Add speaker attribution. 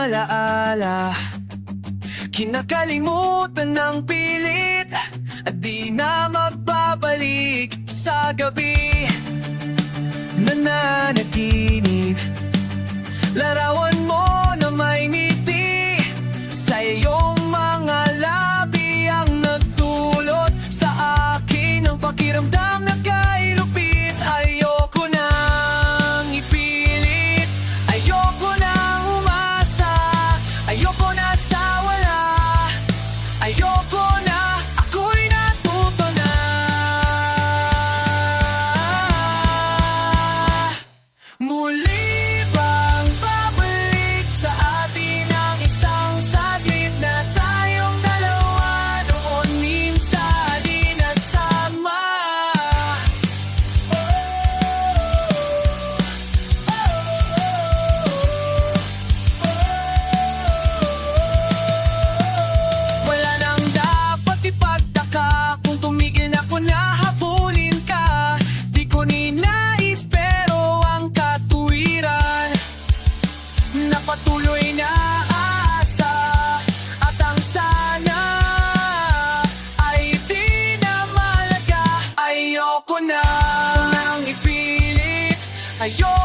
Speaker 1: alaala, kinakalimutan ng pilit, at di na magbabalik sa gabi. Nananaginip, larawan mo na may ngiti, sa iyong mga labi ang nagdulot sa akin ng pakiramdam na kay lupit. Ayoko nang ipilit, ayoko nang umasa, ayoko na sa wala, ayoko na, ako'y natuto na. Muli bang babalik sa atin ang isang saglit na tayong dalawa noon minsan di nagsama? Wala nang dapat ipagtaka kung tumigil na ko na habulin ka. Di ko ninais pero ang katuwiran na patuloy na aasa, at ang sana ay di na malaga. Ayoko na nang ipilit, ayoko